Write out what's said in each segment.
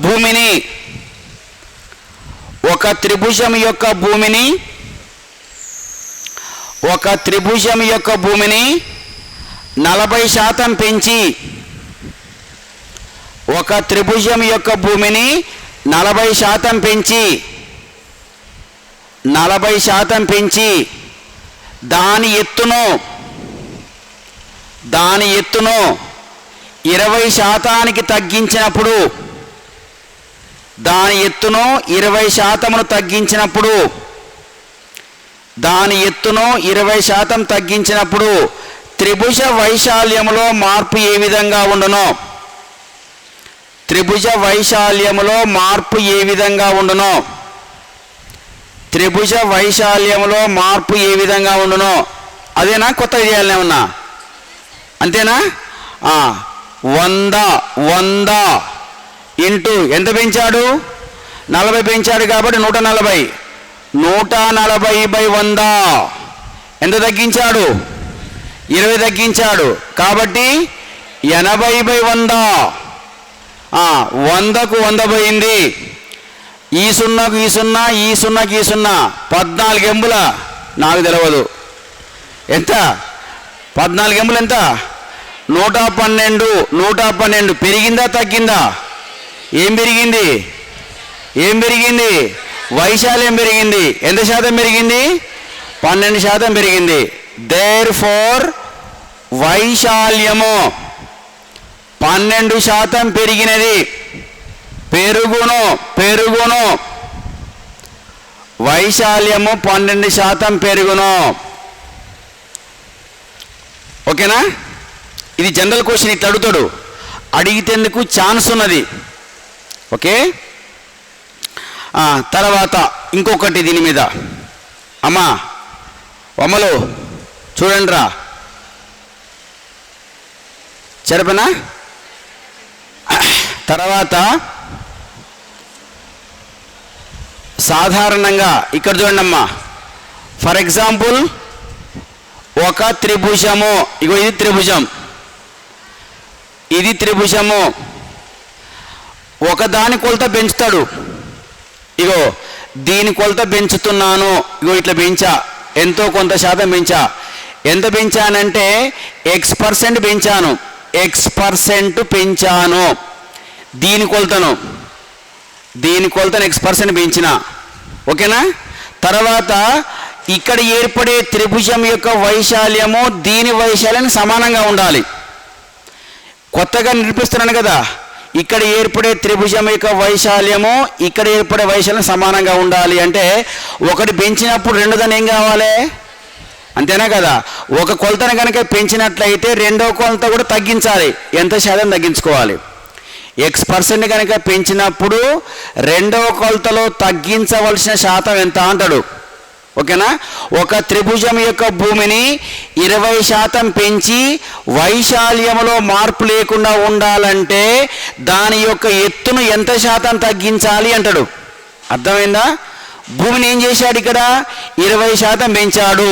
భూమిని ఒక త్రిభుజం యొక్క భూమిని 40% పెంచి ఒక త్రిభుజం యొక్క భూమిని 40% పెంచి దాని ఎత్తును 20% తగ్గించినప్పుడు దాని ఎత్తును 20% తగ్గించినప్పుడు త్రిభుజ వైశాల్యములో మార్పు ఏ విధంగా ఉండును? త్రిభుజ వైశాల్యములో మార్పు ఏ విధంగా ఉండును? త్రిభుజ వైశాల్యములో మార్పు ఏ విధంగా ఉండును? అదేనా కొత్త చేయాలనే ఉన్నా? అంతేనా? 100 ఇంటూ ఎంత పెంచాడు? 40 పెంచాడు కాబట్టి 140. 140/100 ఎంత తగ్గించాడు? 20 తగ్గించాడు కాబట్టి 80/100. 100కు 100 పోయింది. ఈ 0కు ఈ 0, ఈ 0కి ఈ 0, 14 ఎంబుల. నాకు తెలియదు ఎంత 14 ఎంబులు ఎంత? 112 పెరిగిందా తగ్గిందా? ఏం పెరిగింది? వైశాల్యం పెరిగింది. ఎంత శాతం పెరిగింది? 12% పెరిగింది. దేర్ఫోర్ వైశాల్యము 12% పెరిగినది. పెరుగును వైశాల్యము 12% పెరుగును. ఓకేనా? ఇది జనరల్ క్వశ్చన్, ఇట్లా అడుగుతాడు. అడిగితేందుకు ఛాన్స్ ఉన్నది. ఓకే, తర్వాత ఇంకొకటి దీని మీద. అమ్మలు చూడండి రా, చెరపనా? తర్వాత సాధారణంగా ఇక్కడ చూడండి అమ్మా. ఫర్ ఎగ్జాంపుల్ ఒక త్రిభుజము, ఇగో ఇది త్రిభుజము ఒకదాని కొలత పెంచుతాడు. ఇగో దీని కొలత పెంచుతున్నాను. ఇగో ఇట్లా పెంచా, ఎంతో కొంత శాతం పెంచా. ఎంత పెంచానంటే X% పెంచాను. X% పెంచాను. దీని కొలతను X% పెంచిన. ఓకేనా? తర్వాత ఇక్కడ ఏర్పడే త్రిభుజం యొక్క వైశాల్యము దీని వైశాల్యానికి సమానంగా ఉండాలి. కొత్తగా నిర్మిస్తున్నాను కదా, ఇక్కడ ఏర్పడే త్రిభుజం యొక్క వైశాల్యము ఇక్కడ ఏర్పడే వైశాల్యం సమానంగా ఉండాలి. అంటే ఒకటి పెంచినప్పుడు రెండో దాన్ని ఏం కావాలి? అంతేనా కదా? ఒక కొలతను కనుక పెంచినట్లయితే రెండో కొలత కూడా తగ్గించాలి. ఎంత శాతం తగ్గించుకోవాలి? X% కనుక పెంచినప్పుడు రెండవ కొలతలో తగ్గించవలసిన శాతం ఎంత అంటాడు. ఓకేనా? ఒక త్రిభుజం యొక్క భూమిని 20% పెంచి వైశాల్యములో మార్పు లేకుండా ఉండాలంటే దాని యొక్క ఎత్తును ఎంత శాతం తగ్గించాలి అంటాడు. అర్థమైందా? భూమిని ఏం చేశాడు? ఇక్కడ 20% పెంచాడు.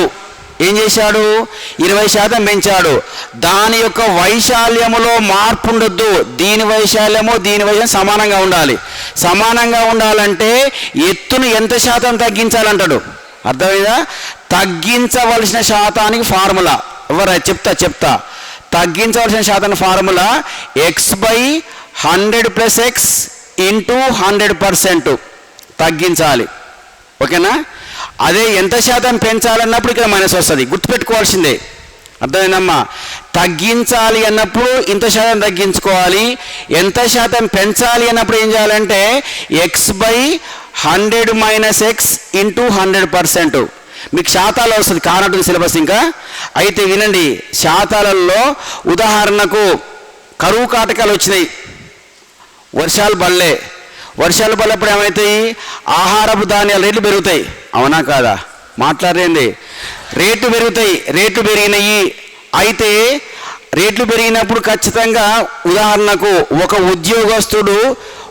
ఏం చేశాడు? 20% పెంచాడు. దాని యొక్క వైశాల్యములో మార్పు ఉండొద్దు. దీని వైశాల్యము దీని వైశాల్యం సమానంగా ఉండాలి. సమానంగా ఉండాలంటే ఎత్తును ఎంత శాతం తగ్గించాలంటాడు. అర్థమైందా? తగ్గించవలసిన శాతానికి ఫార్ములా చెప్తా. తగ్గించవలసిన శాతానికి ఫార్ములా X/100 + X × 100% తగ్గించాలి. ఓకేనా? అదే ఎంత శాతం పెంచాలన్నప్పుడు ఇక్కడ మైనస్ వస్తుంది. గుర్తుపెట్టుకోవాల్సిందే. అర్థమైందమ్మా? తగ్గించాలి అన్నప్పుడు ఇంత శాతం తగ్గించుకోవాలి. ఎంత శాతం పెంచాలి అన్నప్పుడు ఏం చేయాలంటే X/100 - X × 100%. మీకు శాతాలు వస్తుంది కానట్టు సిలబస్ ఇంకా. అయితే వినండి, శాతాలలో ఉదాహరణకు కరువు కాటకాలు వచ్చినాయి, వర్షాలు పడలేప్పుడు ఏమవుతాయి? ఆహారపు ధాన్యాల రేట్లు పెరుగుతాయి, అవునా కాదా? మాట్లాడేయండి. రేట్లు పెరిగినాయి. అయితే రేట్లు పెరిగినప్పుడు ఖచ్చితంగా ఉదాహరణకు ఒక ఉద్యోగస్తుడు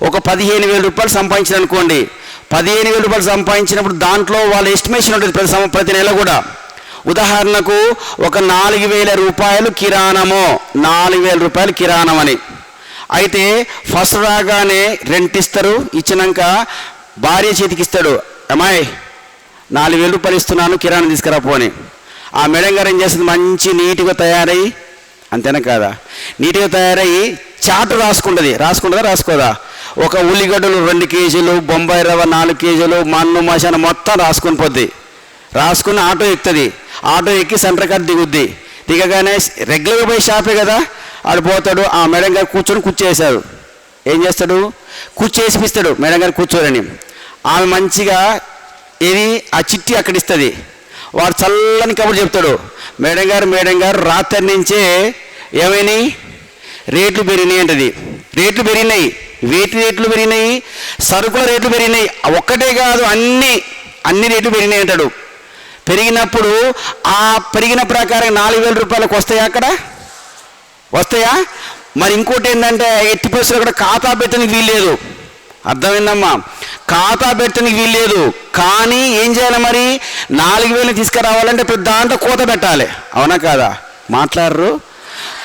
ఒక 15,000 రూపాయలు సంపాదించిన అనుకోండి. 15,000 రూపాయలు సంపాదించినప్పుడు దాంట్లో వాళ్ళ ఎస్టిమేషన్ ఉంటుంది ప్రతి నెల కూడా. ఉదాహరణకు ఒక 4,000 రూపాయలు కిరాణము, 4,000 రూపాయలు కిరాణం అని. అయితే ఫస్ట్ రాగానే రెంట్ ఇస్తారు, ఇచ్చినాక భార్య చేతికి ఇస్తాడు, అమ్మాయి 4,000 రూపాయలు ఇస్తున్నాను కిరాణం తీసుకురాపో అని. ఆ మేడం గారు ఏం చేస్తుంది? మంచి నీట్గా తయారయ్యి, అంతేనా కాదా, నీట్గా తయారయ్యి చాటు రాసుకోదా? ఒక ఉల్లిగడ్డలు 2 కేజీలు, బొంబాయి రవ్వ 4 కేజీలు, మన్ను మశాన మొత్తం రాసుకొని పోద్ది. రాసుకుని ఆటో ఎక్కుతుంది, ఆటో ఎక్కి సెంటర్ కాడ దిగగానే రెగ్యులర్గా పోయి షాపే కదా, ఆడు పోతాడు. ఆ మేడం గారు కూర్చొని కూర్చేసాడు. ఏం చేస్తాడు? కూర్చేసిపిస్తాడు మేడం గారు కూర్చోరని. ఆమె మంచిగా ఆ చిట్టి అక్కడ ఇస్తుంది. వాడు చల్లని కబురు చెప్తాడు, మేడం గారు రాత్రి నుంచే ఏమైనాయి? రేట్లు పెరిగినాయి అంటది. రేట్లు పెరిగినాయి, వేటి రేట్లు పెరిగినాయి? సరుకుల రేట్లు పెరిగినాయి. ఒక్కటే కాదు, అన్ని రేట్లు పెరిగినాయి అంటాడు. పెరిగినప్పుడు ఆ పెరిగిన ప్రకారం 4,000 రూపాయలకు వస్తాయా? అక్కడ వస్తాయా? మరి ఇంకోటి ఏంటంటే ఎట్టి పరిస్థితుల్లో కూడా ఖాతా పెట్టడానికి వీల్లేదు. అర్థమైందమ్మా? ఖాతా పెట్టడానికి వీల్లేదు. కానీ ఏం చేయాలి మరి? 4,000 తీసుకురావాలంటే ప్రతి దాంట్లో కోత పెట్టాలి, అవునా కాదా? మాట్లాడరు.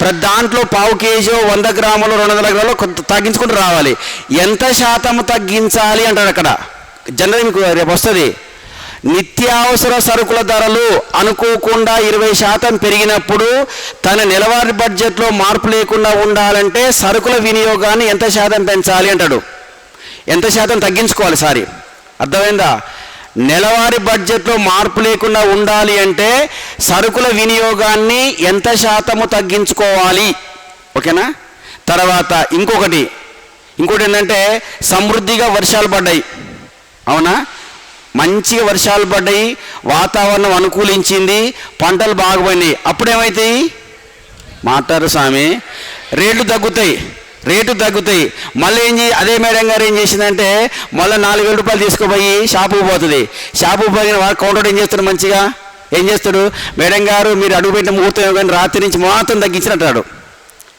ప్రతి దాంట్లో 1/4 కేజీ, 100 గ్రాములు, 200 గ్రాములు కొంత తగ్గించుకుంటూ రావాలి. ఎంత శాతం తగ్గించాలి అంటాడు అక్కడ. జనరల్ మీకు రేపు వస్తుంది. నిత్యావసర సరుకుల ధరలు అనుకోకుండా 20% పెరిగినప్పుడు తన నెలవారీ బడ్జెట్లో మార్పు లేకుండా ఉండాలంటే సరుకుల వినియోగాన్ని ఎంత శాతం పెంచాలి అంటాడు. ఎంత శాతం తగ్గించుకోవాలి? అర్థమైందా? నెలవారీ బడ్జెట్లో మార్పు లేకుండా ఉండాలి అంటే సరుకుల వినియోగాన్ని ఎంత శాతము తగ్గించుకోవాలి, ఓకేనా? తర్వాత ఇంకోటి ఏంటంటే సమృద్ధిగా వర్షాలు పడ్డాయి, అవునా? మంచిగా వర్షాలు పడ్డాయి, వాతావరణం అనుకూలించింది, పంటలు బాగుపోయినాయి. అప్పుడేమవుతాయి? మాట్లాడు స్వామి. రేట్లు తగ్గుతాయి. మళ్ళీ అదే మేడం గారు ఏం చేసిందంటే మళ్ళీ 4,000 రూపాయలు తీసుకుపోయి షాపుకు పోతుంది. షాపుకు పోయిన వాడు కౌంటర్ ఏం చేస్తాడు? మంచిగా ఏం చేస్తాడు? మేడం గారు మీరు అడుగుపెట్టిన ముహూర్తం కానీ రాత్రి నుంచి మాత్రం తగ్గించినట్టాడు,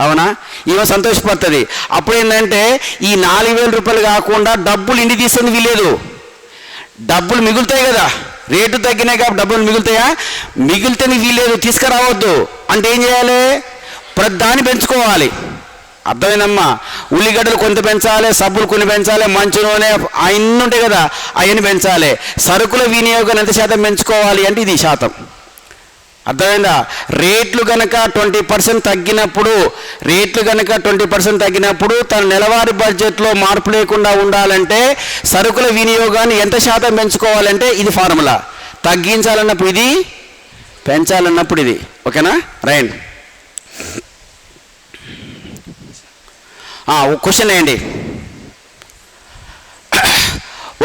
అవునా? ఈమె సంతోషపడుతుంది. అప్పుడు ఏంటంటే ఈ 4,000 రూపాయలు కాకుండా డబ్బులు ఇంటికి తీసుకొని వీలేదు. డబ్బులు మిగులుతాయి కదా, రేటు తగ్గినాయి కాబట్టి డబ్బులు మిగులుతాయా? మిగిలితే వీలేదు, తీసుకురావద్దు అంటే ఏం చేయాలి? ప్రతి దాన్ని పెంచుకోవాలి. అర్థమైందమ్మా? ఉల్లిగడ్డలు కొంత పెంచాలి, సబ్బులు కొన్ని పెంచాలి, మంచు నూనె అవన్నీ ఉంటాయి కదా, అవన్నీ పెంచాలి. సరుకుల వినియోగం ఎంత శాతం పెంచుకోవాలి అంటే ఇది శాతం. అర్థమైందా? రేట్లు కనుక 20% తగ్గినప్పుడు తన నెలవారీ బడ్జెట్లో మార్పు లేకుండా ఉండాలంటే సరుకుల వినియోగాన్ని ఎంత శాతం పెంచుకోవాలంటే ఇది ఫార్ములా. తగ్గించాలన్నప్పుడు ఇది, పెంచాలన్నప్పుడు ఇది, ఓకేనా? రైట్. క్వశ్చన్ ఏంటి?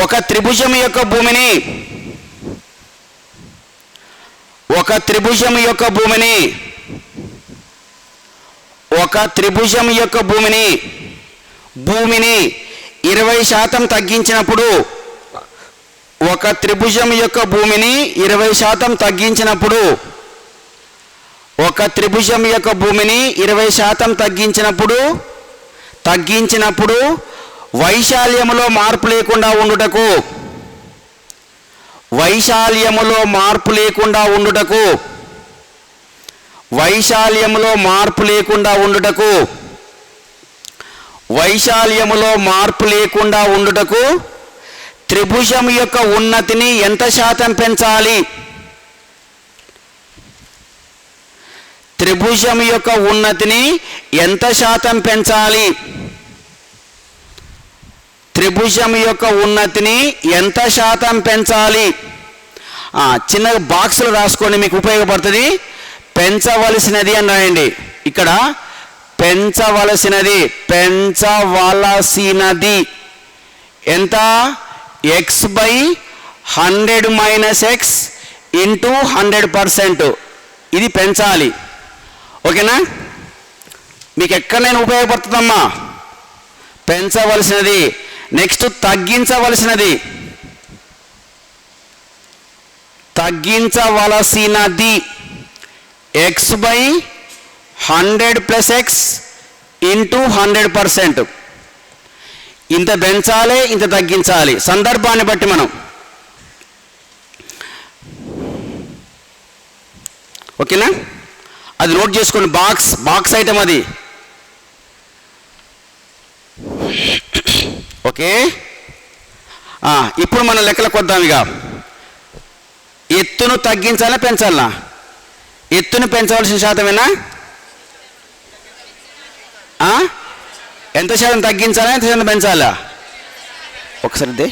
ఒక త్రిభుజం యొక్క భూమిని 20% తగ్గించినప్పుడు, ఒక త్రిభుజం యొక్క భూమిని 20% తగ్గించినప్పుడు వైశాల్యములో మార్పు లేకుండా ఉండుటకు త్రిభుజం యొక్క ఉన్నతిని ఎంత శాతం పెంచాలి? త్రిభుజం యొక్క ఉన్నతిని ఎంత శాతం పెంచాలి? చిన్న బాక్సులు రాసుకోండి, మీకు ఉపయోగపడుతుంది. పెంచవలసినది అని రాయండి. ఇక్కడ పెంచవలసినది ఎంత? x/100 - x into 100%. ఇది పెంచాలి. ఓకేనా? మీకు ఎక్కడైనా ఉపయోగపడుతుందమ్మా. పెంచవలసినది. నెక్స్ట్ తగ్గించవలసినది. తగ్గించవలసినది x/100 + x into 100%. ఇంత పెంచాలి, ఇంత తగ్గించాలి, సందర్భాన్ని బట్టి మనం. ఓకేనా? అది నోట్ చేసుకోండి. బాక్స్ ఐటమ్ అది. ఓకే. ఇప్పుడు మనం లెక్కలకు వద్దాం. ఇక ఎత్తును తగ్గించాలా పెంచాలా? ఎత్తును పెంచవలసిన శాతమేనా? ఎంత శాతం తగ్గించాలా, ఎంత శాతం పెంచాలా? ఒకసారి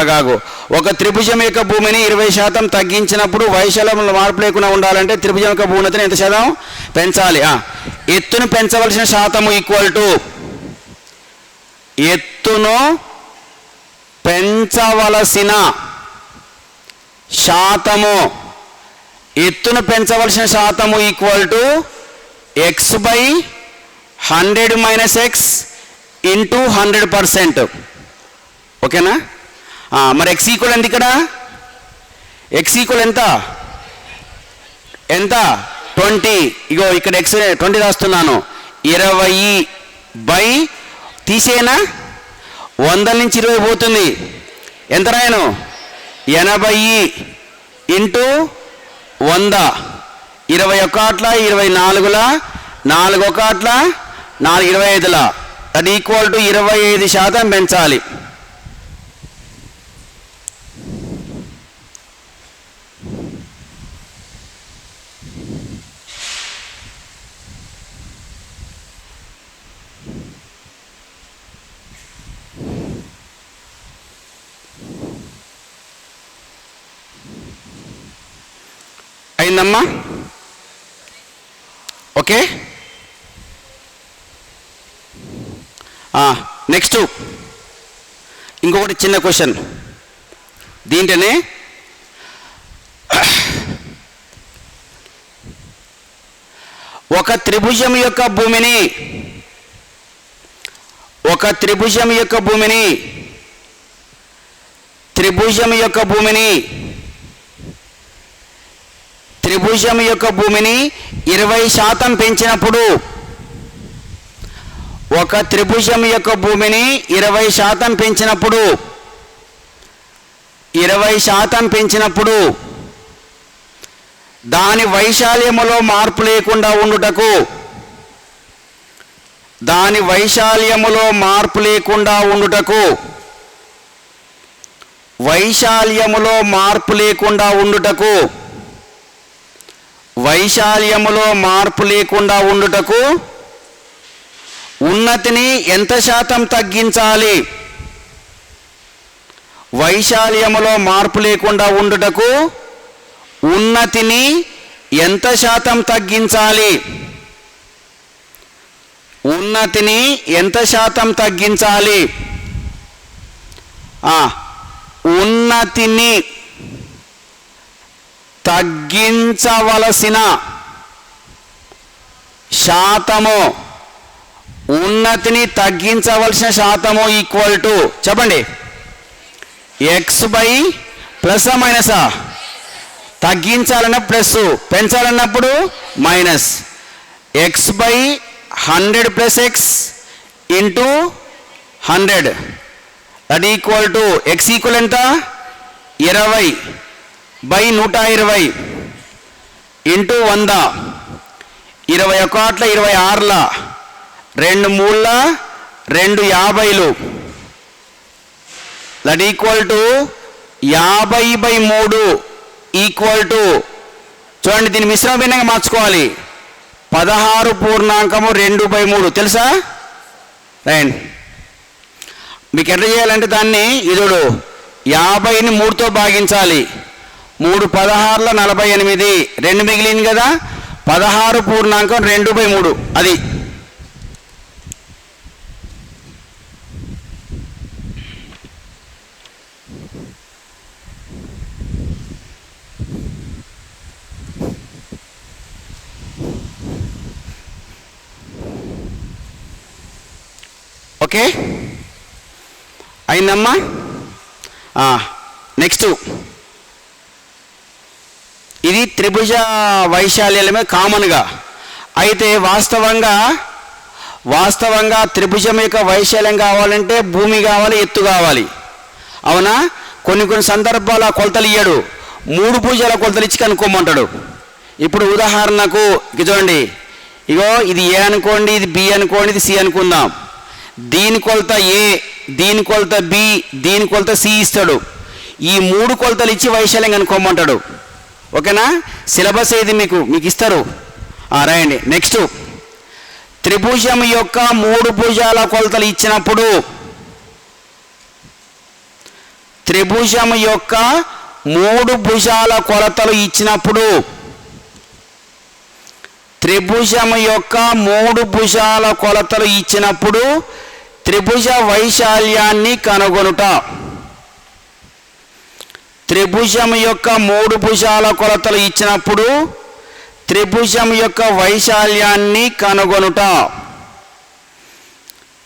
కాగు. ఒక త్రిభుజం యొక్క భూమిని 20% తగ్గించినప్పుడు వైశాల్యంలో మార్పు లేకుండా ఉండాలంటే త్రిభుజం యొక్క భూమిని ఎంత శాతం పెంచాలి? ఎత్తును పెంచవలసిన శాతము ఈక్వల్ టు ఎత్తును పెంచవలసిన శాతము. ఎత్తును పెంచవలసిన శాతము equal to x/100 - x into 100%. ఓకేనా? మరి x ఈక్వల్ ఎంత? ఇక్కడ x ఈక్వల్ ఎంత? 20. ఇగో ఇక్కడ x 20 రాస్తున్నాను. 20 తీసేనా? 100 నుంచి 20 పోతుంది. ఎంత రాయను? 80 ఇంటూ 100. 21 24 4 1 4 25. అది ఈక్వల్ టు 25% పెంచాలి. అయిందమ్మా? ఓకే. నెక్స్ట్ ఇంకొకటి చిన్న క్వశ్చన్. దీంట్లోనే ఒక త్రిభుజం యొక్క భూమిని త్రిభుజం యొక్క భూమిని 20% పెంచినప్పుడు, ఒక త్రిభుజం యొక్క భూమిని 20% పెంచినప్పుడు దాని వైశాల్యములో మార్పు లేకుండా ఉండుటకు, వైశాల్యములో మార్పు లేకుండా ఉండుటకు ఉన్నతిని ఎంత శాతం తగ్గించాలి? వైశాల్యములో మార్పు లేకుండా ఉండుటకు ఉన్నతిని ఎంత శాతం తగ్గించాలి? ఉన్నతిని ఎంత శాతం తగ్గించాలి? ఉన్నతిని తగ్గించవలసిన శాతము. ఉన్నతిని తగ్గించవలసిన శాతము ఈక్వల్ టు చెప్పండి. x/, ప్లస్ మైనసా? తగ్గించాలన్న ప్లస్, పెంచాలన్నప్పుడు minus. x/100 + x into 100. That equal to x equal ఎంత? 20/120 into 100. 21 26 2 3 2 50. That equal to 50/3 equal to చూడండి. దీన్ని మిశ్రమ భిన్నంగా మార్చుకోవాలి. 16.2/3 తెలుసా? రైట్. మీకు ఎట్లా చేయాలంటే దాన్ని ఇదుడు 50ని 3తో భాగించాలి. 3 16 48, 2 మిగిలింది కదా, 16.2/3 అది. ఓకే, అయిందమ్మా. నెక్స్ట్, ఇది త్రిభుజ వైశాల్యమే కామన్గా. అయితే వాస్తవంగా త్రిభుజం యొక్క వైశాల్యం కావాలంటే భూమి కావాలి, ఎత్తు కావాలి, అవునా? కొన్ని సందర్భాల కొలతలు ఇయ్యడు, 3 భుజాల కొలతలు ఇచ్చి కనుక్కోమంటాడు. ఇప్పుడు ఉదాహరణకు చూడండి, ఇగో ఇది ఏ అనుకోండి, ఇది బి అనుకోండి, ఇది సి అనుకుందాం. దీని కొలత ఏ, దీని కొలత బి, దీని కొలత సి ఇస్తాడు. ఈ 3 కొలతలు ఇచ్చి వైశాల్యం కనుక్కోమంటాడు. ఓకేనా? సిలబస్ ఏది మీకు ఇస్తారు, రాయండి. నెక్స్ట్, త్రిభుజం యొక్క 3 భుజాల కొలతలు ఇచ్చినప్పుడు, త్రిభుజం యొక్క 3 భుజాల కొలతలు ఇచ్చినప్పుడు, త్రిభుజం యొక్క 3 భుజాల కొలతలు ఇచ్చినప్పుడు త్రిభుజ వైశాల్యాన్ని కనుగొనుట. త్రిభుజం యొక్క 3 భుజాల కొలతలు ఇచ్చినప్పుడు త్రిభుజం యొక్క వైశాల్యాన్ని కనుగొనుట.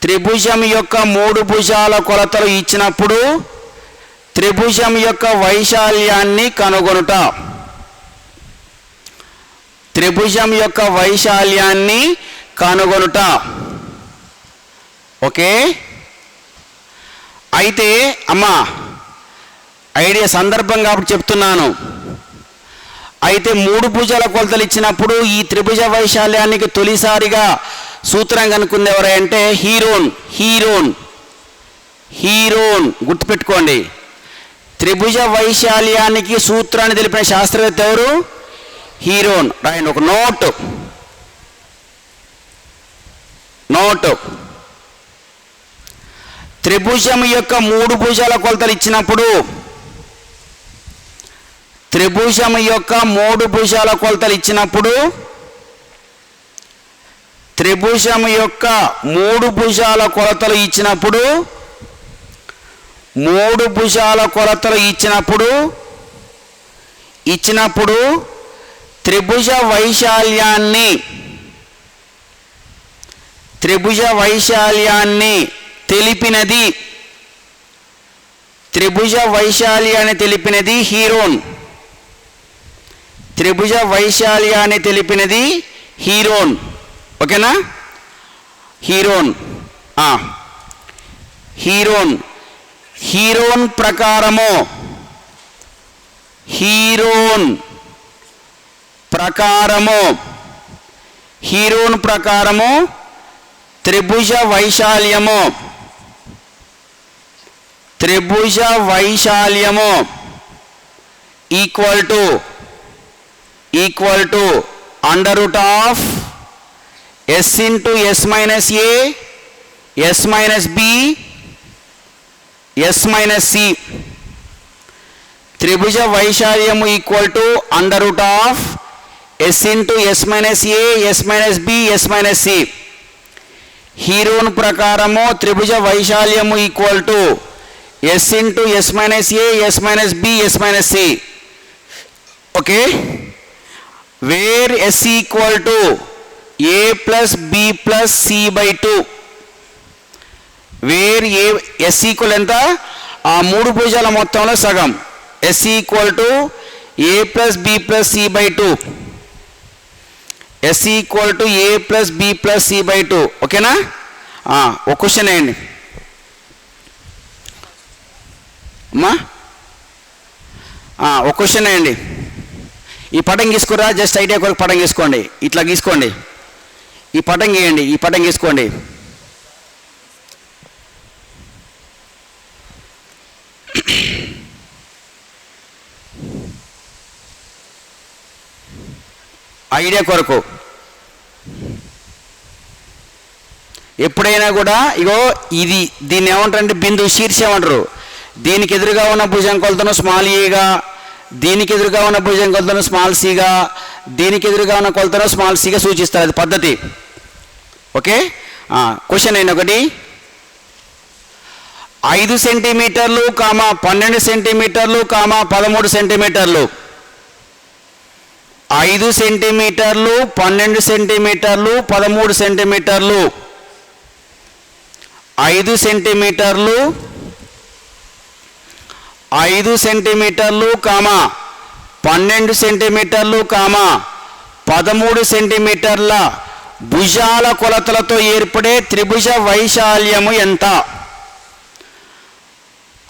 త్రిభుజం యొక్క 3 భుజాల కొలతలు ఇచ్చినప్పుడు త్రిభుజం యొక్క వైశాల్యాన్ని కనుగొనుట. త్రిభుజం యొక్క వైశాల్యాన్ని కనుగొనుట. ఓకే, అయితే అమ్మా ఐడియా సందర్భం కాబట్టి చెప్తున్నాను. అయితే 3 భుజాల కొలతలు ఇచ్చినప్పుడు ఈ త్రిభుజ వైశాల్యానికి తొలిసారిగా సూత్రం కనుక్కుంది ఎవరంటే హీరోన్. గుర్తుపెట్టుకోండి, త్రిభుజ వైశాల్యానికి సూత్రాన్ని తెలిపిన శాస్త్రవేత్త ఎవరు? హీరోన్. రాయండి ఒక నోట్. త్రిభుజం యొక్క 3 భుజాల కొలతలు ఇచ్చినప్పుడు, త్రిభుజం యొక్క 3 భుజాల కొలతలు ఇచ్చినప్పుడు త్రిభుజం యొక్క 3 భుజాల కొలతలు ఇచ్చినప్పుడు 3 భుజాల కొలతలు ఇచ్చినప్పుడు త్రిభుజ వైశాల్యాన్ని తెలిపినది, త్రిభుజ వైశాల్యాన్ని తెలిపినది హీరోన్. త్రిభుజ వైశాల్యాన్ని తెలిపినది హీరోన్. ఓకేనా? హీరోన్ ప్రకారము త్రిభుజ వైశాల్యము equal to under root of s into s minus a, s minus b, s minus c. త్రిభుజ వైశాల్యము equal to under root of s into s minus a, s minus b, s minus c. Heron ప్రకారము త్రిభుజ వైశాల్యము equal to s into s minus a, s minus b, s minus c. Okay, where s equal to a plus b plus c by 2. Where s equal ఎంత? ఆ 3 భుజాల మొత్తంలో సగం. s equal to a plus b plus c by 2. s equal to a plus b plus c by 2. ఓకేనా? ఒక question వేయండి అమ్మా, ఒక క్వశ్చన్ వేయండి. ఈ పటం గీసుకురా, జస్ట్ ఐడియా కొరకు పటం గీసుకోండి. ఇట్లా గీసుకోండి, ఈ పటం గీయండి, ఈ పటం గీసుకోండి. ఐడియా కొరకు ఎప్పుడైనా కూడా ఇగో దీన్ని ఏమంటారంటే బిందు శీర్షం అంటారు. దీనికి ఎదురుగా ఉన్న భుజం కొలతను స్మాల్ ఏగా, దీనికి ఎదురుగా ఉన్న భుజం కొలతను స్మాల్ సిగా, దీనికి ఎదురుగా ఉన్న కొలతను స్మాల్ సిగా సూచిస్తారు. అది పద్ధతి. ఓకే, క్వశ్చన్ అయిన ఒకటి, 5 సెంటీమీటర్లు 12 సెంటీమీటర్లు 13 సెంటీమీటర్లు, 5 సెంటీమీటర్లు 12 సెంటీమీటర్లు 13 సెంటీమీటర్లు 5 సెంటీమీటర్లు 5 సెంటీమీటర్లు కామా 12 సెంటీమీటర్లు కామా 13 సెంటీమీటర్ల భుజాల కొలతలతో ఏర్పడే త్రిభుజ వైశాల్యము ఎంత?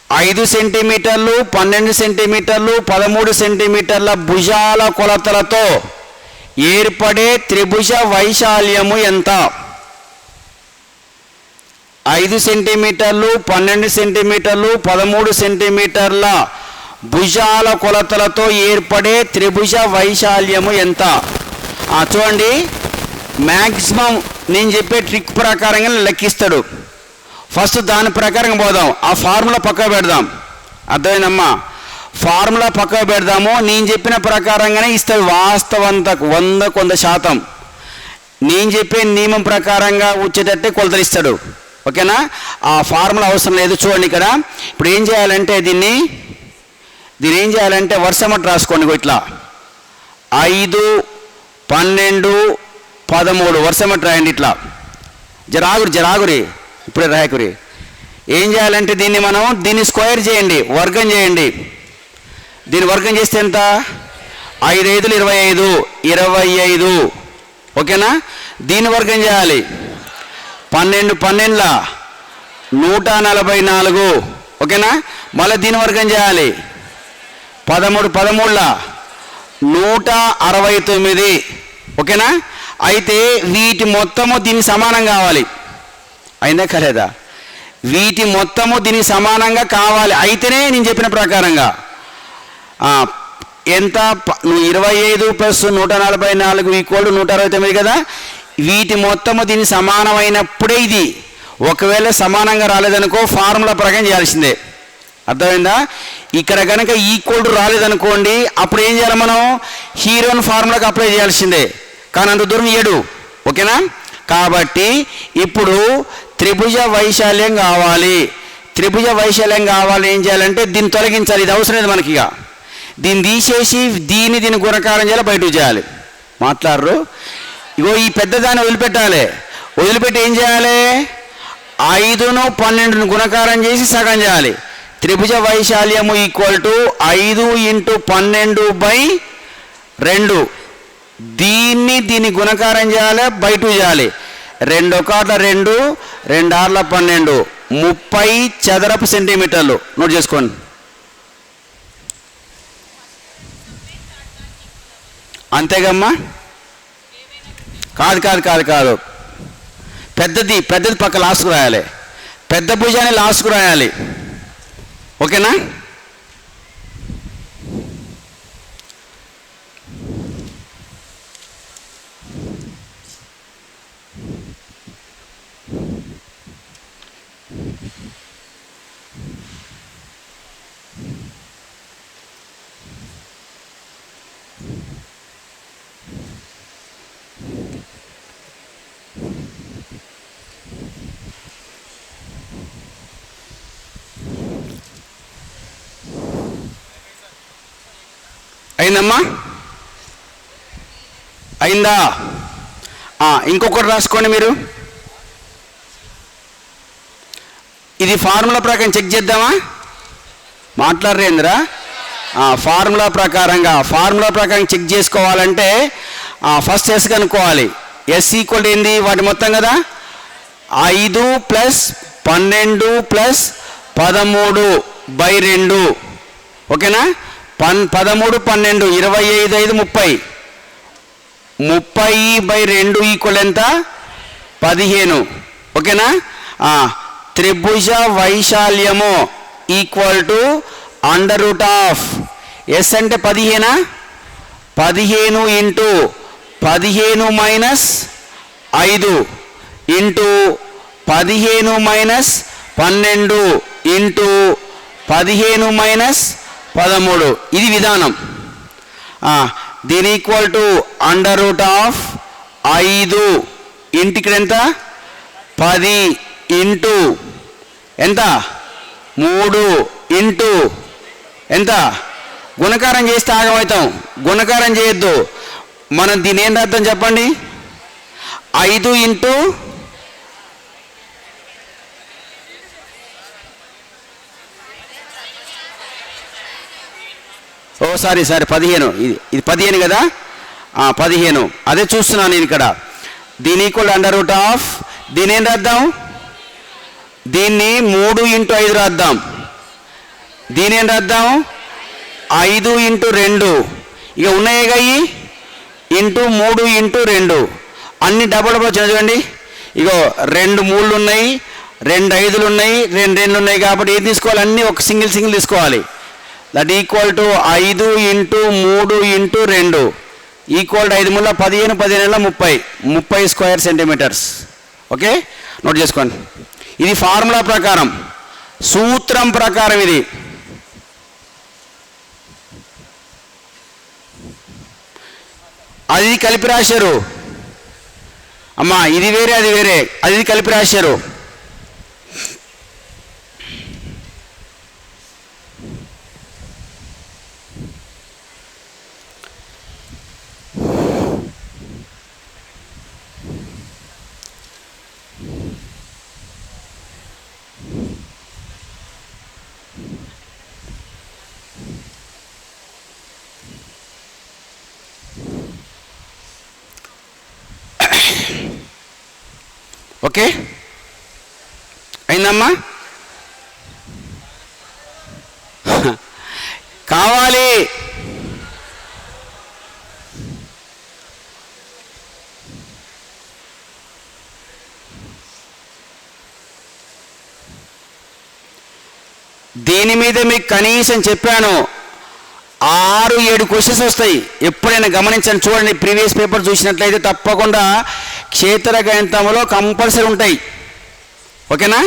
5 సెంటీమీటర్లు 12 సెంటీమీటర్లు 13 సెంటీమీటర్ల భుజాల కొలతలతో ఏర్పడే త్రిభుజ వైశాల్యము ఎంత? 5 సెంటీమీటర్లు 12 సెంటీమీటర్లు 13 సెంటీమీటర్ల భుజాల కొలతలతో ఏర్పడే త్రిభుజ వైశాల్యము ఎంత? చూడండి, మ్యాక్సిమం నేను చెప్పే ట్రిక్ ప్రకారంగా లెక్కిస్తాడు. ఫస్ట్ దాని ప్రకారం పోదాం. ఆ ఫార్ములా పక్కకు పెడదాం. అర్థమైందమ్మా? ఫార్ములా పక్కకు పెడదాము. నేను చెప్పిన ప్రకారంగానే ఇస్తాడు. వాస్తవంత 100% నేను చెప్పే నియమం ప్రకారంగా వచ్చేటట్టే కొలతలు ఇస్తాడు. ఓకేనా? ఆ ఫార్ములా అవసరం లేదు. చూడండి, ఇక్కడ ఇప్పుడు ఏం చేయాలంటే దీన్ని ఏం చేయాలంటే వర్షమట్ రాసుకోండి. ఇట్లా 5, 12, 13 వర్షమట్ రాయండి. ఇట్లా జరాగురి ఇప్పుడే రాయకురి. ఏం చేయాలంటే దీన్ని స్క్వేర్ చేయండి, వర్గం చేయండి. దీన్ని వర్గం చేస్తే ఎంత? 5 5 25, 25. ఓకేనా? దీన్ని వర్గం చేయాలి. 12 12 144. ఓకేనా? మళ్ళీ దీని వర్గం చేయాలి. 13 13 169. ఓకేనా? అయితే వీటి మొత్తము దీనికి సమానం కావాలి. అయిందా కాలేదా? వీటి మొత్తము దీనికి సమానంగా కావాలి. అయితేనే నేను చెప్పిన ప్రకారంగా ఎంత? 25 + 144 = 169 కదా. వీటి మొత్తము దీనికి సమానమైనప్పుడే ఇది. ఒకవేళ సమానంగా రాలేదనుకో ఫార్ములా ప్రకారం చేయాల్సిందే. అర్థమైందా? ఇక్కడ కనుక ఈక్వల్ రాలేదనుకోండి, అప్పుడు ఏం చేయాలి? మనం హీరోన్ ఫార్ములాకి అప్లై చేయాల్సిందే. కానీ అంత దూరం ఇయ్యడు. ఓకేనా? కాబట్టి ఇప్పుడు త్రిభుజ వైశాల్యం కావాలి. త్రిభుజ వైశాల్యం కావాలి ఏం చేయాలంటే దీన్ని తొలగించాలి. ఇది అవసరం లేదు మనకి. ఇక దీన్ని తీసేసి దీన్ని గుణకారం చేయాలి, బయటకు చేయాలి. మాట్లాడరు. ఇగో ఈ పెద్దదాన్ని వదిలిపెట్టాలి. వదిలిపెట్టి ఏం చేయాలి? 5ను 12ను గుణకారం చేసి సగం చేయాలి. త్రిభుజ వైశాల్యము = 5 × 12/2. దీన్ని గుణకారం చేయాలి, బయటకు చేయాలి. 2 1 2, 2 6 12, 30 చదరపు సెంటీమీటర్లు. నోట్ చేసుకోండి. అంతేగమ్మా? కాదు. పెద్దది పక్క లాస్ట్కు రాయాలి. పెద్ద భుజాన్ని లాస్ట్కు రాయాలి. ఓకేనా? అయిందమ్మా? అయిందా? ఇంకొకటి రాసుకోండి మీరు. ఇది ఫార్ములా ప్రకారం చెక్ చేద్దామా? మాట్లాడరేంద్రా? ఫార్ములా ప్రకారం చెక్ చేసుకోవాలంటే ఫస్ట్ ఎస్ కనుక్కోవాలి. ఎస్ ఈక్వల్ ఏంది? వాటి మొత్తం కదా. 5 + 12 + 13/2. ఓకేనా? 13 12 25 5 30. 30/2 = ఎంత? 15. ఓకేనా? త్రిభుజ వైశాల్యము = (S) అంటే 15. 15 × 15 - 5 ఇంటూ 15 - 12 ఇంటూ 15 - 13. ఇది విధానం. దీని =(5) ఇంటికి ఎంత? 10 ఇంటూ ఎంత? 3 ఇంటూ ఎంత? గుణకారం చేస్తే ఆగమవుతాం. గుణకారం చేయొద్దు. మనం దీని ఏం రాద్దాం చెప్పండి? 5 ఇంటూ సారీ 15, ఇది 15 కదా, 15 అదే చూస్తున్నాను నేను ఇక్కడ. దీని ఈక్వల్ √, దీని ఏం రాద్దాం, దీన్ని 3 × 5 రాద్దాం. దీని ఏం రాద్దాం, 5 × 2 ఇక ఉన్నాయిగా ఇంటూ 3 × 2 అన్ని డబల్ చూడండి. ఇగో 2 3లు ఉన్నాయి, 2 5లు ఉన్నాయి, 2 2లు ఉన్నాయి. కాబట్టి ఏది తీసుకోవాలి, అన్నీ ఒక సింగిల్ తీసుకోవాలి. That equal to 5 × 3 × 2 equal to 5 × 15, 15 30 square centimetres. Okay, note చేసుకోండి. ఇది ఫార్ములా ప్రకారం, సూత్రం ప్రకారం ఇది. అది కలిపి రాశారు అమ్మా, ఇది వేరే అది వేరే, అది కలిపి రాశారు. ఓకే అయిందమ్మా, కావాలి దీని మీద మీకు కనీసం చెప్పాను 6-7 క్వశ్చన్స్ వస్తాయి. ఎప్పుడైనా గమనించండి, చూడండి ప్రీవియస్ పేపర్ చూసినట్లయితే తప్పకుండా క్షేత్ర గణితంలో కంపల్సరీ ఉంటాయి. ఓకేనా,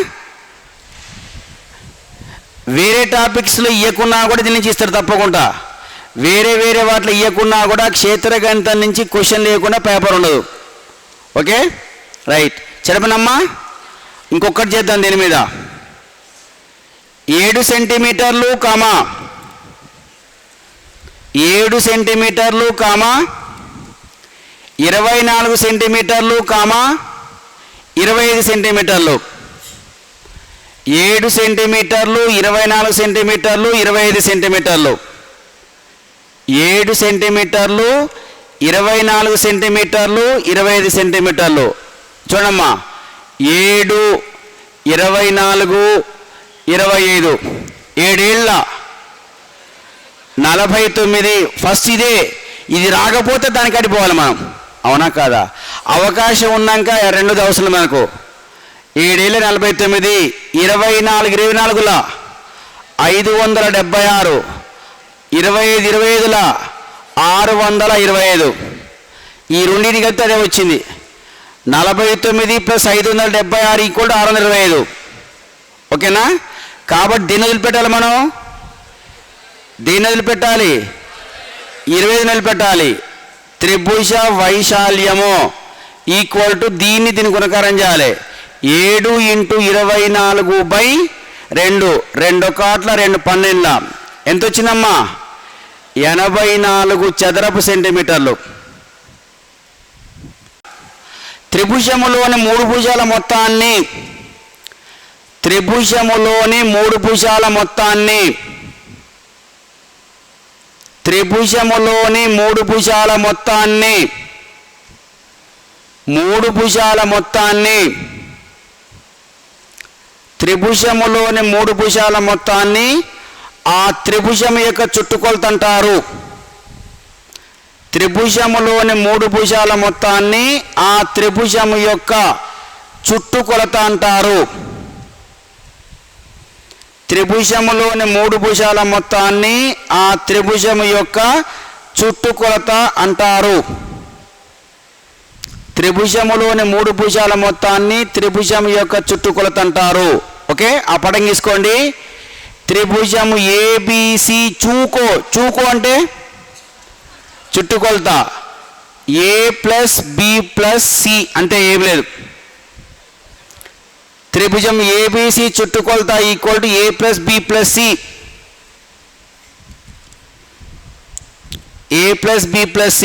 వేరే టాపిక్స్లో ఇవ్వకున్నా కూడా దీని నుంచి ఇస్తారు తప్పకుండా. వేరే వాటిలో ఇవ్వకున్నా కూడా క్షేత్ర గణితం నుంచి క్వశ్చన్ లేకుండా పేపర్ ఉండదు. ఓకే రైట్, చెప్పనమ్మా. ఇంకొకటి చేద్దాం దీని మీద. 7 సెంటీమీటర్లు 7 సెంటీమీటర్లు 24 సెంటీమీటర్లు 25 సెంటీమీటర్లు. 7 సెంటీమీటర్లు 24 సెంటీమీటర్లు 25 సెంటీమీటర్లు. 7 సెంటీమీటర్లు 24 సెంటీమీటర్లు 25 సెంటీమీటర్లు. చూడమ్మా, 7 24 25 7 ఏళ్ళ 49. ఫస్ట్ ఇదే, ఇది రాకపోతే దానికి అడిపోవాలి మనం, అవునా కాదా? అవకాశం ఉన్నాక 2ది అవసరం మనకు. 7 ఏళ్ళ 49, 24 24ల 576, 25 25ల 625. ఈ రెండింటికి కలిపితే అదే వచ్చింది. 49 + 576 = 625. ఓకేనా, కాబట్టి దీన్ని వదిలిపెట్టాలి మనం, దీన్ని వదిలిపెట్టాలి, 25 వదిలిపెట్టాలి. త్రిభుజ వైశాల్యము ఈక్వల్ టు దీన్ని గుణకారం చేయాలి. 7 × 24/2, 2 1 2 12 ఎంత వచ్చిందమ్మా? 84 చదరపు సెంటీమీటర్లు. త్రిభుజములోని 3 భుజాల మొత్తాన్ని, త్రిభుజములోని 3 భుజాల మొత్తాన్ని, త్రిభుజములోని 3 భుజాల మొత్తాన్ని, 3 భుజాల మొత్తాన్ని, త్రిభుజములోని 3 భుజాల మొత్తాన్ని ఆ త్రిభుజం యొక్క చుట్టుకొలత అంటారు. త్రిభుజములోని 3 భుజాల మొత్తాన్ని ఆ త్రిభుజము యొక్క చుట్టుకొలత అంటారు. త్రిభుజములోని 3 భుజాల మొత్తాన్ని ఆ త్రిభుజము యొక్క చుట్టుకొలత అంటారు. త్రిభుజములోని 3 భుజాల మొత్తాన్ని త్రిభుజం యొక్క చుట్టుకొలత అంటారు. ఓకే, ఆ పటం తీసుకోండి. త్రిభుజము ఏబిసి చూకో, చూకో అంటే చుట్టుకొలత. A + B + C అంటే ఏం లేదు. త్రిభుజం ఏబిసి చుట్టుకొలత equal to A + B + C. A + B + C.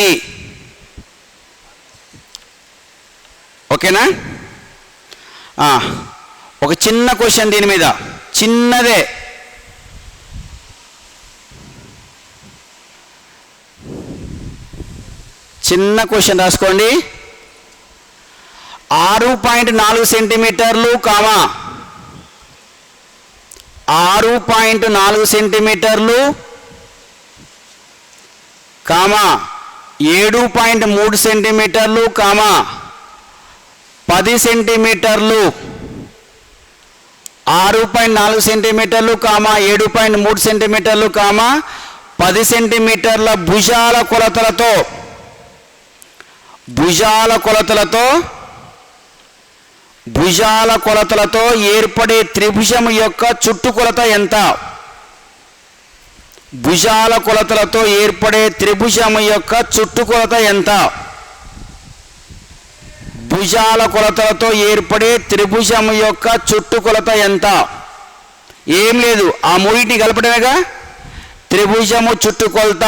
ఓకేనా? ఒక చిన్న క్వశ్చన్ దీని మీద, చిన్నదే. చిన్న క్వశ్చన్ రాసుకోండి. 6.4 సెంటీమీటర్లు కామా 6.4 సెంటీమీటర్లు కామా 7.3 సెంటీమీటర్లు కామా 10 సెంటీమీటర్లు 6.4 సెంటీమీటర్లు కామా 7.3 సెంటీమీటర్లు కామా 10 సెంటీమీటర్ల భుజాల కొలతలతో ఏర్పడే త్రిభుజం యొక్క చుట్టుకొలత ఎంత? భుజాల కొలతలతో ఏర్పడే త్రిభుజం యొక్క చుట్టుకొలత ఎంత? భుజాల కొలతలతో ఏర్పడే త్రిభుజం యొక్క చుట్టుకొలత ఎంత? ఏం లేదు, ఆ మూడింటిని కలపడమేగా త్రిభుజము చుట్టుకొలత.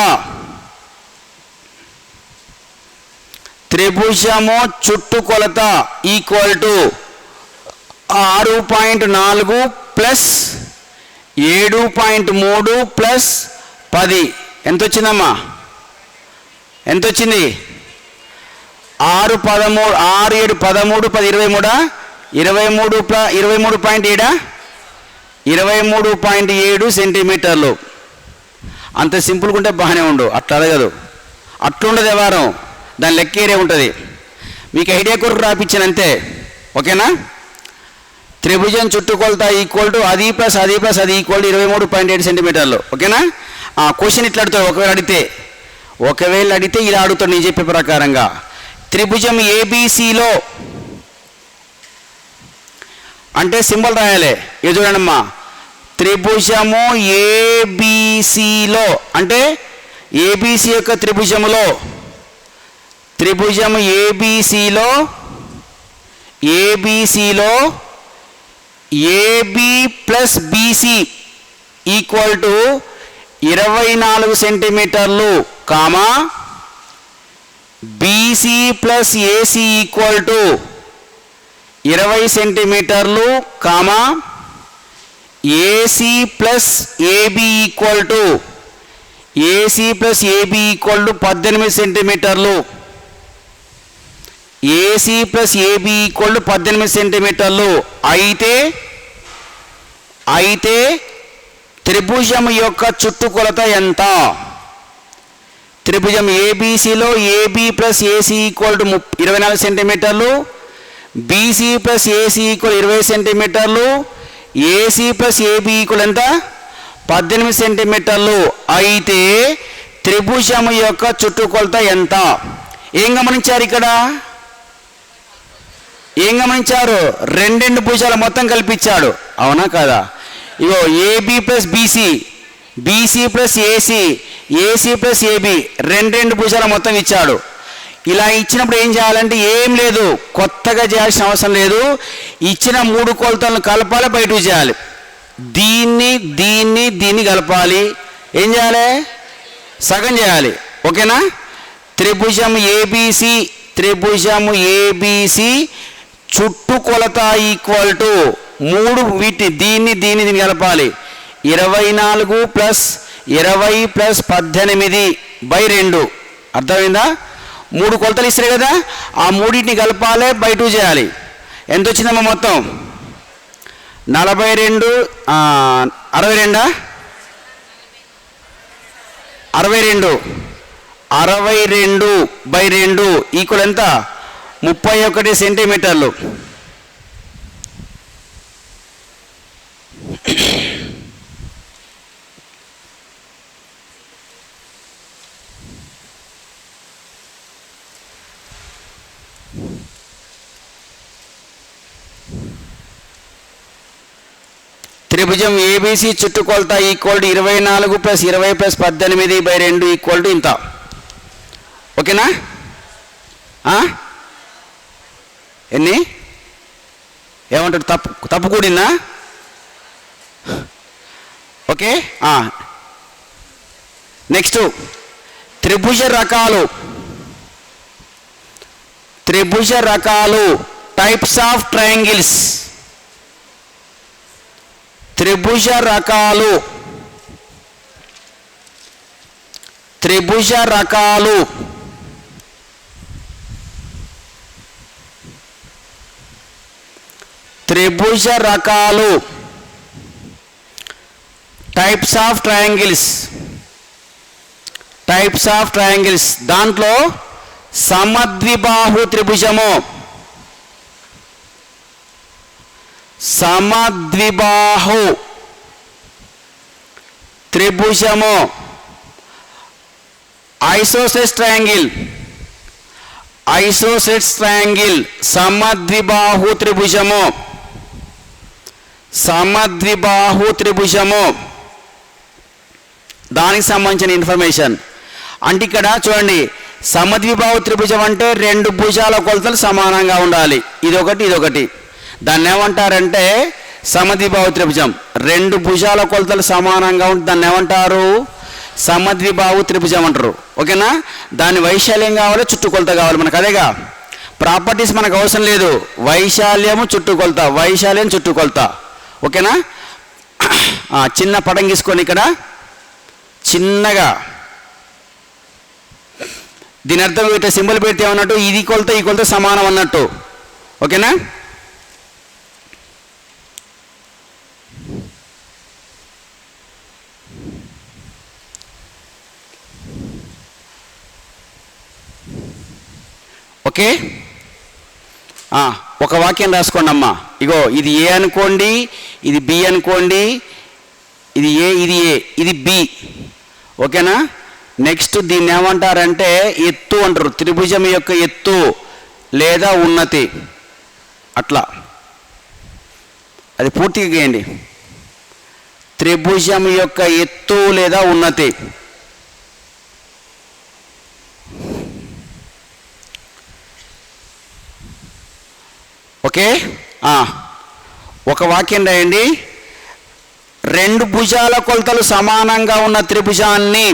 త్రిభుజము చుట్టుకొలత ఈక్వల్ టు 6.4 ప్లస్ 7.3 ప్లస్ 10 ఎంత వచ్చిందమ్మా? ఎంత వచ్చింది? 6 13 6 7 13 10 23 23.7 23.7 సెంటీమీటర్లు. అంత సింపుల్గా ఉంటే బాగానే ఉండు, అట్లా అడగదు, అట్లుండదు వ్యవహారం, దాని లెక్కేరే ఉంటుంది. మీకు ఐడియా కొరకు రాపించానంతే, ఓకేనా? త్రిభుజం చుట్టుకొలత ఈక్వల్ టు అది ప్లస్ అది ప్లస్ అది ఈక్వల్ టు 23.7 సెంటీమీటర్లు, ఓకేనా? క్వశ్చన్ ఇట్లా అడుగుతాడు. ఒకవేళ అడిగితే ఇలా అడుగుతాడు నేను చెప్పే ప్రకారంగా. త్రిభుజం ఏబిసిలో అంటే సింబల్ రాయాలి. ఇది చూడండమ్మా, త్రిభుజము ఏబిసిలో అంటే ఏబిసి యొక్క త్రిభుజములో ఏబిసిలో AB plus BC equal to 24 సెంటీమీటర్లు comma BC plus AC equal to 20 సెంటీమీటర్లు comma AC plus AB equal to 18 సెంటీమీటర్లు. AC plus AB equal to 18 సెంటీమీటర్లు. అయితే త్రిభుజం యొక్క చుట్టుకొలత ఎంత? త్రిభుజం ఏబిసిలో AB plus AC equal to 24 సెంటీమీటర్లు, బీసీ ప్లస్ ఏసీ ఈక్వల్ 20 సెంటీమీటర్లు, ఏసీ ప్లస్ ఏబి ఈక్వల్ ఎంత? 18 సెంటీమీటర్లు. అయితే త్రిభుజం యొక్క చుట్టుకొలత ఎంత? ఏం గమనించారు ఇక్కడ? ఏం గమనించారు? రెండు భుజాలు మొత్తం కల్పించాడు, అవునా కాదా? ఇగో AB plus BC, BC plus AC, AC plus AB రెండు భుజాల మొత్తం ఇచ్చాడు. ఇలా ఇచ్చినప్పుడు ఏం చేయాలంటే ఏం లేదు, కొత్తగా చేయాల్సిన అవసరం లేదు. ఇచ్చిన 3 కొలతలను కలపాలి, బయటకు చేయాలి. దీన్ని కలపాలి. ఏం చేయాలి? సగం చేయాలి, ఓకేనా? త్రిభుజం ఏబిసి చుట్టుకొలత ఈక్వల్ టు 3 దీన్ని కలపాలి. 24 ప్లస్ 20 ప్లస్ 18/2. అర్థమైందా? 3 కొలతలు ఇస్తారు కదా, ఆ మూడింటిని కలపాలి, బయటకు చేయాలి. ఎంత వచ్చిందమ్మా మొత్తం? 42 62/2 ఈక్వల్ ఎంత? 31 సెంటీమీటర్లు. త్రిభుజం ఏబిసి చుట్టుకొలత equal to 24 plus 20 plus 18/2 equal to ఇంత, ఓకేనా? ఎన్ని ఏమంటాడు? తప్పు కూడిందా? ఓకే. నెక్స్ట్ త్రిభుజ రకాలు టైప్స్ ఆఫ్ ట్రయాంగిల్స్. త్రిభుజ రకాలు త్రిభుజ రకాలు, టైప్స్ ఆఫ్ ట్రయాంగిల్స్. దాంట్లో సమద్విబాహు త్రిభుజము, సమద్విబాహు త్రిభుజము, ఐసోసెట్స్ ట్రయాంగిల్, సమద్విబాహు త్రిభుజము, దానికి సంబంధించిన ఇన్ఫర్మేషన్. అంటే ఇక్కడ చూడండి, సమద్విబాహు త్రిభుజం అంటే రెండు భుజాల కొలతలు సమానంగా ఉండాలి. ఇదొకటి. దాన్ని ఏమంటారంటే సమద్విబాహు త్రిభుజం. రెండు భుజాల కొలతలు సమానంగా ఉంటే దాన్ని ఏమంటారు? సమద్విబాహు త్రిభుజం అంటారు. ఓకేనా? దాని వైశాల్యం కావాలి, చుట్టుకొలత కావాలి. మనకు అదేగా ప్రాపర్టీస్, మనకు అవసరం లేదు. వైశాల్యం చుట్టుకొలత. ఓకేనా? చిన్న పటం గీసుకొని ఇక్కడ చిన్నగా దీని అర్థం ఇట్లా సింబల్ పెడితే ఏమన్నట్టు, ఇది కొలత ఈ కొలత సమానం అన్నట్టు. ఓకేనా? ఓకే, ఒక వాక్యం రాసుకోండి అమ్మా. ఇగో ఇది ఏ అనుకోండి, ఇది బి అనుకోండి, ఇది ఏ, ఇది బి. ఓకేనా? నెక్స్ట్ దీన్ని ఏమంటారంటే ఎత్తు అంటారు. త్రిభుజం యొక్క ఎత్తు లేదా ఉన్నతి, అట్లా అది పూర్తిగా గీయండి. త్రిభుజం యొక్క ఎత్తు లేదా ఉన్నతి. ఓకే, ఒక వాక్యం రాయండి. రెండు భుజాల కొలతలు సమానంగా ఉన్న త్రిభుజాన్ని,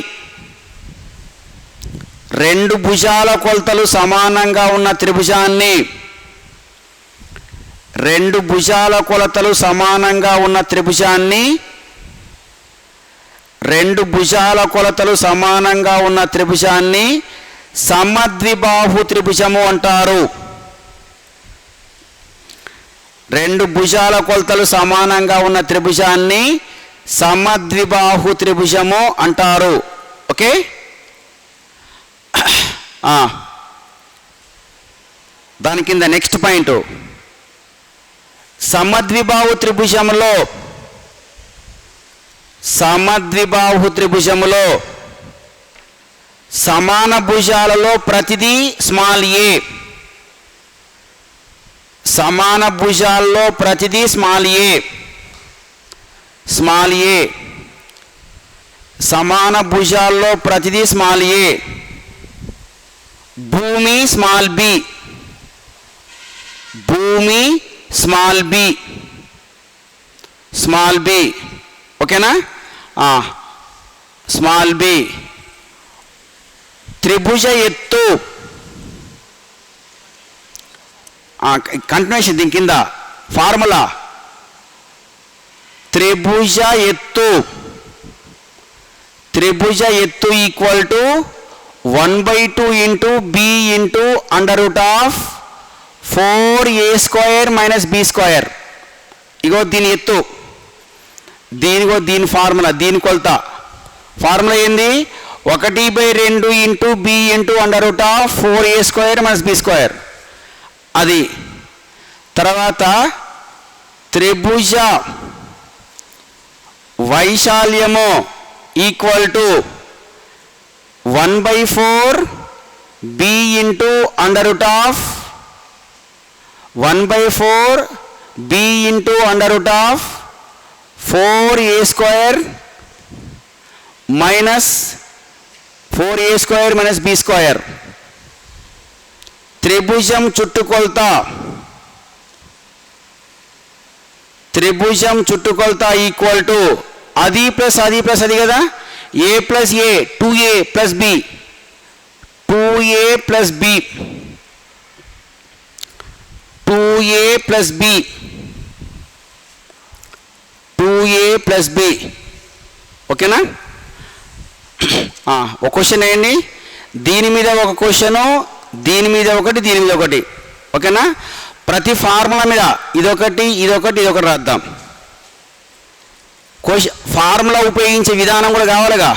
రెండు భుజాల కొలతలు సమానంగా ఉన్న త్రిభుజాన్ని, రెండు భుజాల కొలతలు సమానంగా ఉన్న త్రిభుజాన్ని, రెండు భుజాల కొలతలు సమానంగా ఉన్న త్రిభుజాన్ని సమద్విబాహు త్రిభుజము అంటారు. రెండు భుజాల కొలతలు సమానంగా ఉన్న త్రిభుజాన్ని సమద్విబాహు త్రిభుజము అంటారు. ఓకే, దాని కింద నెక్స్ట్ పాయింట్, సమద్విబాహు త్రిభుజములో సమాన భుజాలలో ప్రతిదీ స్మాల్ ఏ, సమాన భుజాల్లో ప్రతిదీ స్మాల్ ఏ, సమాన భుజాల్లో ప్రతిదీ స్మాల్ ఏ, భూమి స్మాల్ బి, ఓకేనా? Small b. త్రిభుజ ఎత్తు, కంటిన్యూషన్ దీని కింద ఫార్ములా, త్రిభుజ ఎత్తు equal to 1/2 into b into √4a² - b². ఇగో దీని ఎత్తు, దీని ఫార్ములా, దీని కొలత ఫార్ములా ఏంది? 1/2 into b into √4a² - b². అది తర్వాత త్రిభుజ వైశాల్యము equal to 1/4 b into √4a² - b². త్రిభుజం చుట్టుకొలత ఈక్వల్ టు అది ప్లస్ అది కదా, a + a 2a + b, 2a + b, 2a + b, 2a + b. ఓకేనా? ఒక క్వశ్చన్ వేయండి. దీని మీద ఒక క్వశ్చను, దీని మీద ఒకటి. ఓకేనా? ప్రతి ఫార్ములా మీద ఇదొకటి రాద్దాం. ఫార్ములా ఉపయోగించే విధానం కూడా కావాలిగా.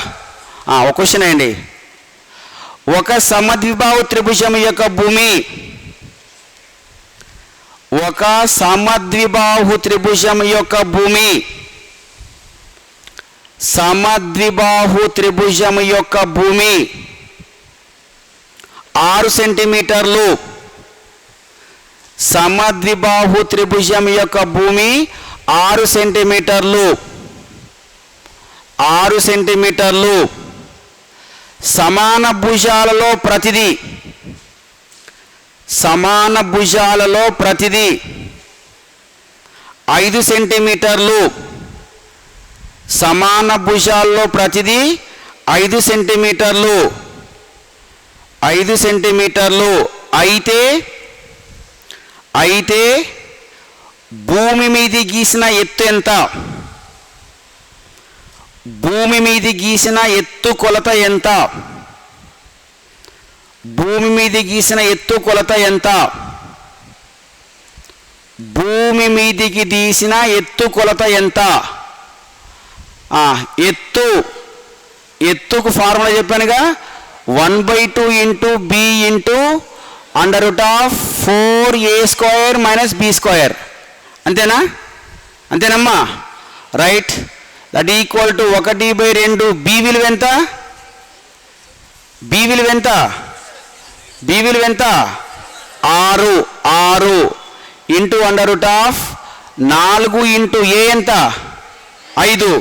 ఒక క్వశ్చన్ అండి. ఒక సమద్విబాహు త్రిభుజం యొక్క భూమి, ఒక సమద్విబాహు త్రిభుజం యొక్క భూమి, సమద్విబాహు త్రిభుజం యొక్క భూమి 6 సెంటీమీటర్లు. సమద్విబాహు త్రిభుజం యొక్క భూమి 6 సెంటీమీటర్లు. 6 సెంటీమీటర్లు. సమాన భుజాలలో ప్రతిదీ 5 సెంటీమీటర్లు. సమాన భుజాల్లో ప్రతిదీ 5 సెంటీమీటర్లు. 5 సెంటీమీటర్లు. అయితే భూమి మీది గీసిన ఎత్తు ఎంత? భూమి మీది గీసిన ఎత్తు కొలత ఎంత? భూమి మీది గీసిన ఎత్తు కొలత ఎంత? భూమి మీదికి తీసిన ఎత్తు కొలత ఎంత? ఎత్తుకు ఫార్ములా చెప్పానుగా, 1/2 into b into √4a² - b². అంతేనమ్మా? Right. That equal to 1/2. B విలువ ఎంత? బి విలువ ఎంత? 6 ఇంటూ √4 ఇంటూ ఏ ఎంత? 5.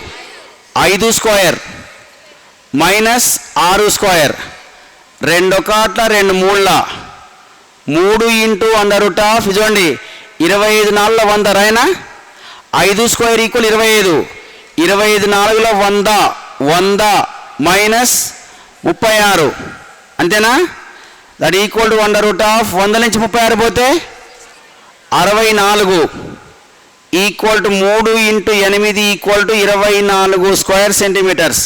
5² మైనస్ 6². 2 1 2 3 3 ఇంటూ √, చూడండి 25 4 100 రాయనా? 5² = 25. 25 4 100. 100 మైనస్ 36. అంతేనా? దట్ ఈక్వల్ టు 100 నుంచి 36 పోతే 64 equal to 3 into 8 equal to 24 square centimetres.